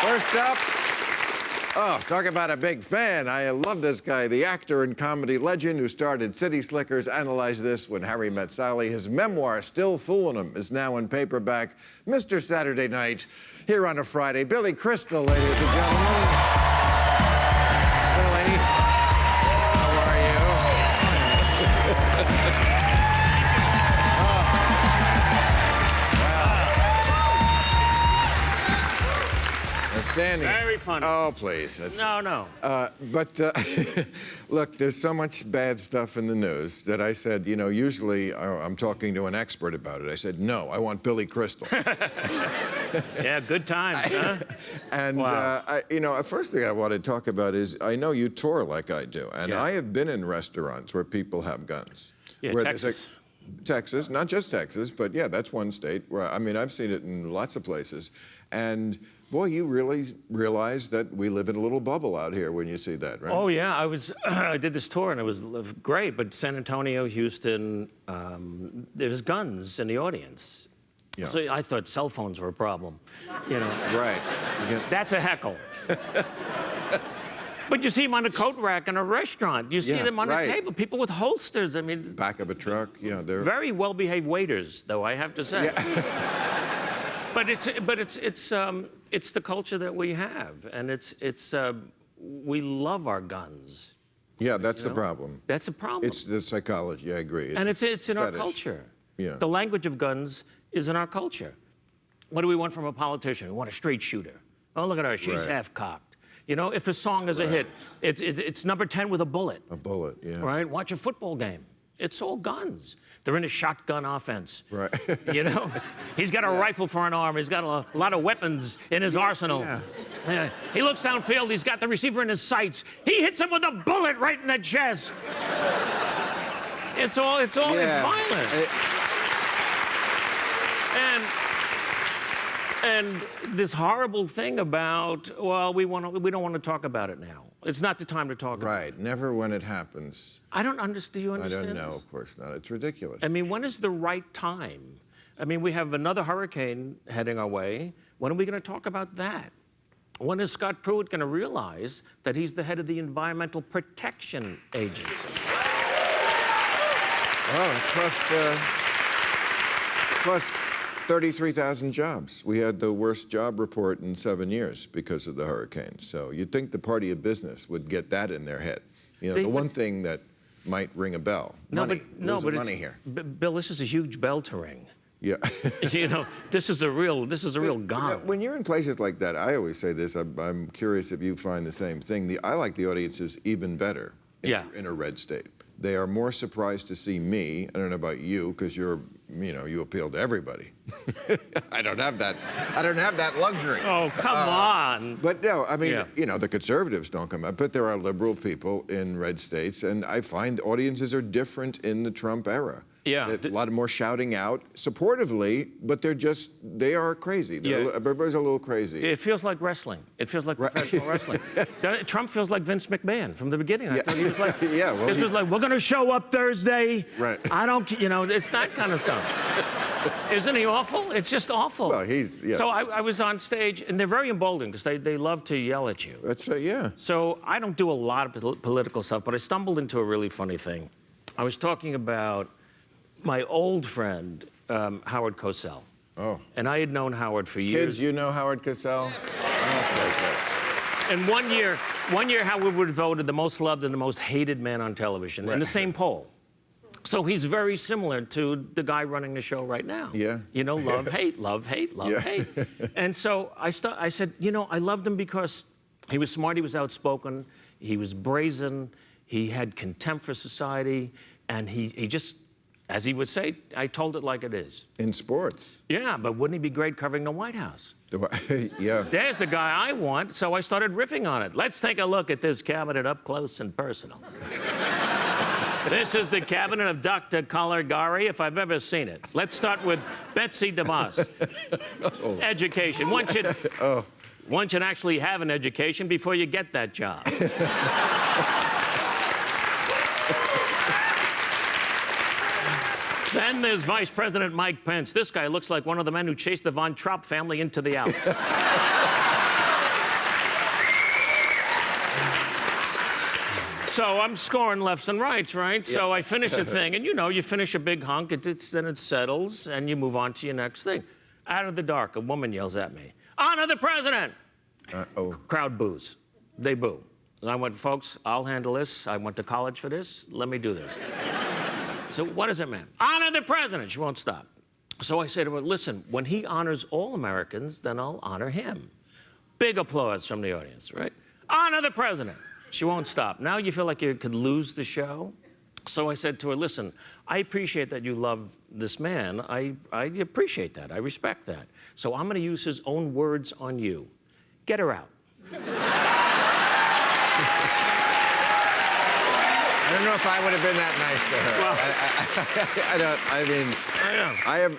First up, oh, talk about a big fan. I love this guy, the actor and comedy legend who started City Slickers. Analyze This When Harry Met Sally. His memoir, Still Foolin' Him, is now in paperback. Mr. Saturday Night, here on a Friday. Billy Crystal, ladies and gentlemen. Billy, how are you? Outstanding. Very funny. Oh, please. That's... No. Look, there's so much bad stuff in the news that I said, you know, usually I'm talking to an expert about it. I said, no, I want Billy Crystal. Yeah, good times, huh? And, wow. you know, the first thing I want to talk about is I know you tour like I do, and yeah. I have been in restaurants where people have guns. Yeah, where Texas. Texas, not just Texas, but yeah, that's one state where, I mean, I've seen it in lots of places. And boy, you really realize that we live in a little bubble out here when you see that, right? Oh, yeah, I did this tour and it was great, but San Antonio, Houston, there's guns in the audience. Yeah. So I thought cell phones were a problem, you know. Right. That's a heckle. But you see them on a coat rack in a restaurant. You see them on a table. People with holsters. I mean, back of a truck. Yeah, they're very well-behaved waiters, though I have to say. Yeah. but it's the culture that we have, and we love our guns. Yeah, that's the problem. That's the problem. It's the psychology. I agree. It's in our culture. Yeah. The language of guns is in our culture. What do we want from a politician? We want a straight shooter. Oh, look at her. She's half-cocked. You know, if a song is a hit, it's number 10 with a bullet. A bullet, yeah. Right? Watch a football game. It's all guns. They're in a shotgun offense. Right. You know? He's got a rifle for an arm. He's got a lot of weapons in his arsenal. Yeah. He looks downfield. He's got the receiver in his sights. He hits him with a bullet right in the chest. It's violent. And this horrible thing about, well, we don't want to talk about it now. It's not the time to talk about it. Right, never when it happens. I don't understand. Do you understand? I don't know, of course not. It's ridiculous. I mean, when is the right time? I mean, we have another hurricane heading our way. When are we going to talk about that? When is Scott Pruitt going to realize that he's the head of the Environmental Protection Agency? Oh, plus 33,000 jobs. We had the worst job report in 7 years because of the hurricane. So you'd think the party of business would get that in their head. You know, the one thing that might ring a bell. Money. Money here. Bill, this is a huge bell to ring. Yeah. You know, this is a real gong. When you're in places like that, I always say this. I'm curious if you find the same thing. I like the audiences even better in a red state. They are more surprised to see me. I don't know about you, because you appeal to everybody. I don't have that luxury. Oh, come on. But no, I mean, you know, the conservatives don't come up, but there are liberal people in red states, and I find audiences are different in the Trump era. Yeah. A lot more shouting out supportively, but they are crazy. Everybody's a little crazy. It feels like wrestling. It feels like professional wrestling. Trump feels like Vince McMahon from the beginning. I thought he was like, this was like, we're going to show up Thursday. Right. It's that kind of stuff. Isn't he awful? It's just awful. Well, So I was on stage, and they're very emboldened because they love to yell at you. That's So I don't do a lot of political stuff, but I stumbled into a really funny thing. I was talking about my old friend, Howard Cosell. Oh. And I had known Howard for years. Kids, you know Howard Cosell? Okay. And one year, Howard was voted the most loved and the most hated man on television in the same poll. So he's very similar to the guy running the show right now. Yeah. You know, love, hate, love, hate, love, hate. And so I said, you know, I loved him because he was smart, he was outspoken, he was brazen, he had contempt for society, and he just, as he would say, I told it like it is. In sports. Yeah, but wouldn't he be great covering the White House? Yeah. There's the guy I want, so I started riffing on it. Let's take a look at this cabinet up close and personal. This is the cabinet of Dr. Caligari, if I've ever seen it. Let's start with Betsy DeVos. Education. One should actually have an education before you get that job. Then there's Vice President Mike Pence. This guy looks like one of the men who chased the Von Trapp family into the Alps. So I'm scoring lefts and rights, right? So I finish the thing, and you finish a big hunk, then it settles, and you move on to your next thing. Out of the dark, a woman yells at me, "Honor the president!" Crowd boos. They boo. And I went, "Folks, I'll handle this. I went to college for this. Let me do this." So what is it, ma'am? "Honor the president." She won't stop. So I say to her, "Listen, when he honors all Americans, then I'll honor him." Big applause from the audience, right? "Honor the president." She won't stop. Now you feel like you could lose the show. So I said to her, "Listen, I appreciate that you love this man. I appreciate that. I respect that. So I'm going to use his own words on you. Get her out." I don't know if I would have been that nice to her. Well,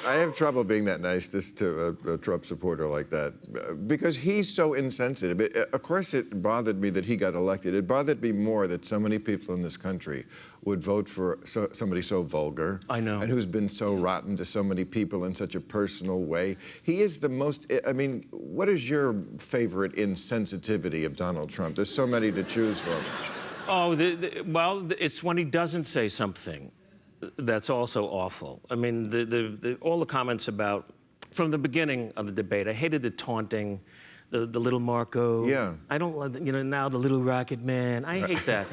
I have trouble being that nice to a Trump supporter like that because he's so insensitive. Of course, it bothered me that he got elected. It bothered me more that so many people in this country would vote for somebody so vulgar. I know. And who's been so rotten to so many people in such a personal way. He is the most, I mean, what is your favorite insensitivity of Donald Trump? There's so many to choose from. Oh, well, it's when he doesn't say something that's also awful. I mean, all the comments about, from the beginning of the debate, I hated the taunting, the little Marco. Yeah. I don't like, now the little Rocket Man. I hate that.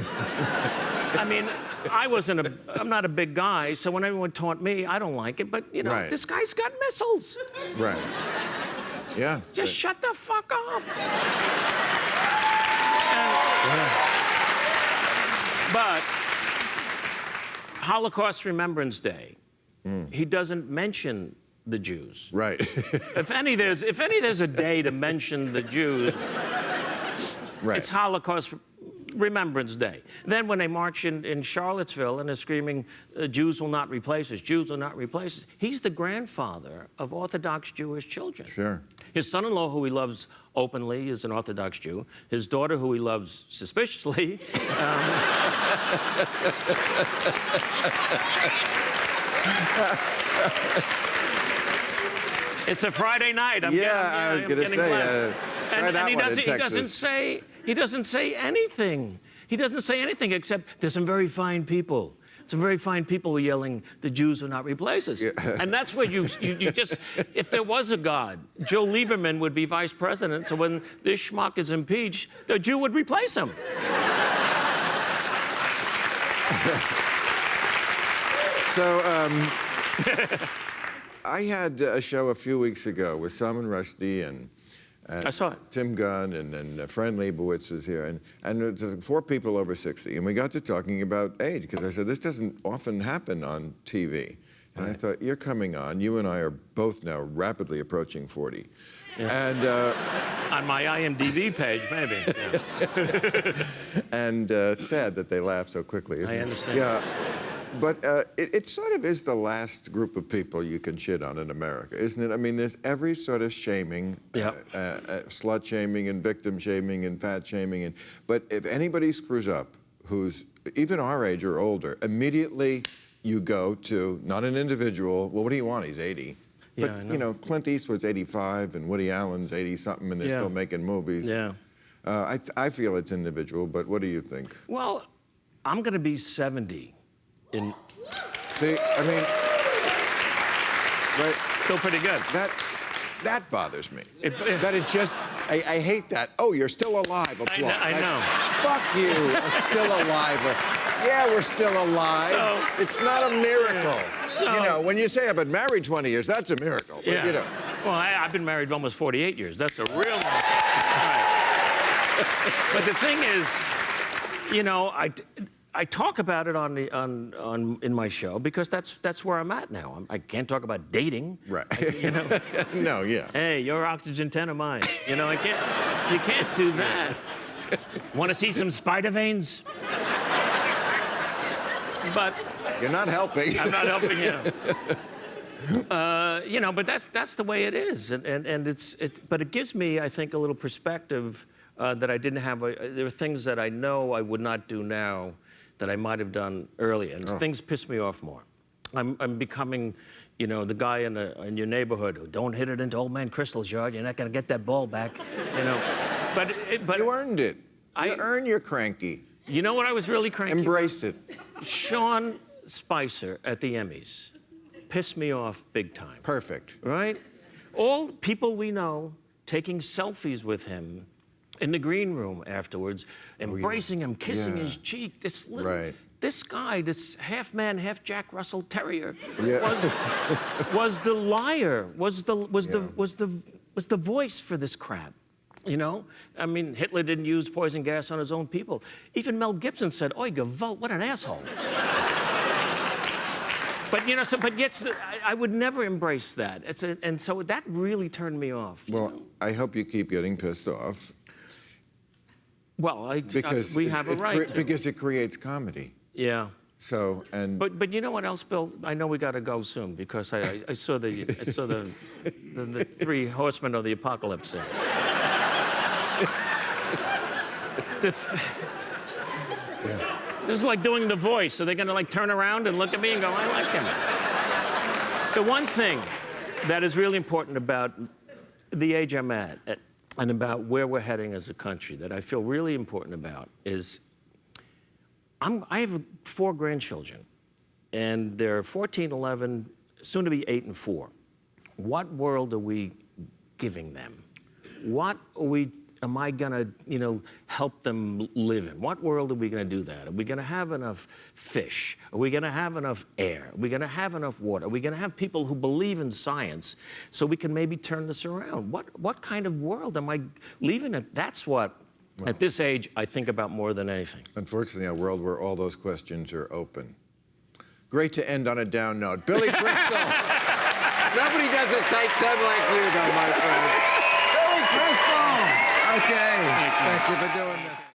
I mean, I'm not a big guy, so when everyone taunt me, I don't like it, but, Right. This guy's got missiles. Right. Yeah. Just shut the fuck up. But Holocaust Remembrance Day, he doesn't mention the Jews. Right. If any, there's a day to mention the Jews, Right. it's Holocaust Remembrance Day. Then when they march in Charlottesville and they're screaming, "Jews will not replace us, Jews will not replace us," he's the grandfather of Orthodox Jewish children. Sure. His son-in-law, who he loves openly, is an Orthodox Jew. His daughter, who he loves suspiciously, it's a Friday night. I was going to say, try that one in Texas. He doesn't say anything. He doesn't say anything except there's some very fine people. Some very fine people were yelling, "The Jews will not replace us." Yeah. And that's where you just, if there was a God, Joe Lieberman would be vice president, so when this schmuck is impeached, the Jew would replace him. So, I had a show a few weeks ago with Salman Rushdie and I saw it. Tim Gunn and Fran Lebowitz is here, and it's 4 people over 60, and we got to talking about age because I said this doesn't often happen on TV, and I thought you're coming on. You and I are both now rapidly approaching 40, and on my IMDb page, maybe. Yeah. and sad that they laugh so quickly. Isn't I it? understand. Yeah. But it sort of is the last group of people you can shit on in America, isn't it? I mean, there's every sort of shaming, slut shaming and victim shaming and fat shaming. But if anybody screws up who's even our age or older, immediately you go to, not an individual, well, what do you want? He's 80. Yeah, But, I know. Clint Eastwood's 85 and Woody Allen's 80-something and they're still making movies. Yeah. I feel it's individual, but what do you think? Well, I'm going to be 70. See, I mean, right? Still pretty good. That bothers me. That it just, I hate that. Oh, you're still alive. Applause. I know. Fuck you. We're still alive. Yeah, we're still alive. So, it's not a miracle. So, when you say I've been married 20 years, that's a miracle. But, yeah. Well, I've been married almost 48 years. That's a real miracle. Right. But the thing is, I talk about it in my show because that's where I'm at now. I can't talk about dating. Right. No, yeah. Hey, your oxygen 10 of mine. You can't do that. Want to see some spider veins? But you're not helping. I'm not helping you. But that's the way it is, but it gives me, I think, a little perspective that I didn't have. There are things that I know I would not do now that I might have done earlier, and things piss me off more. I'm becoming, the guy in your neighborhood who don't hit it into Old Man Crystal's yard. You're not going to get that ball back, But you earned it. You earn your cranky. You know what I was really cranky Embrace it. Sean Spicer at the Emmys pissed me off big time. Perfect. Right? All people we know taking selfies with him in the green room afterwards, embracing him, kissing his cheek. This guy, this half man, half Jack Russell Terrier, was the liar, was the voice for this crap. You know, I mean, Hitler didn't use poison gas on his own people. Even Mel Gibson said, "Oy Gewalt, what an asshole." But you know, I would never embrace that. And so that really turned me off. Well, I hope you keep getting pissed off. Well, because we have a right to. Because it creates comedy. Yeah. So But you know what else, Bill? I know we got to go soon because I saw the three horsemen of the apocalypse there. This is like doing The Voice. So they're going to like turn around and look at me and go, "I like him." The one thing that is really important about the age I'm at and about where we're heading as a country that I feel really important about is I have 4 grandchildren, and they're 14, 11, soon to be 8 and 4. What world are we giving them? What am I gonna, help them live in? What world are we gonna do that? Are we gonna have enough fish? Are we gonna have enough air? Are we gonna have enough water? Are we gonna have people who believe in science so we can maybe turn this around? What kind of world am I leaving it? That's what, at this age, I think about more than anything. Unfortunately, a world where all those questions are open. Great to end on a down note. Billy Crystal. Nobody does a tight 10 like you, though, my friend. Billy Crystal. Okay. Thank you for doing this.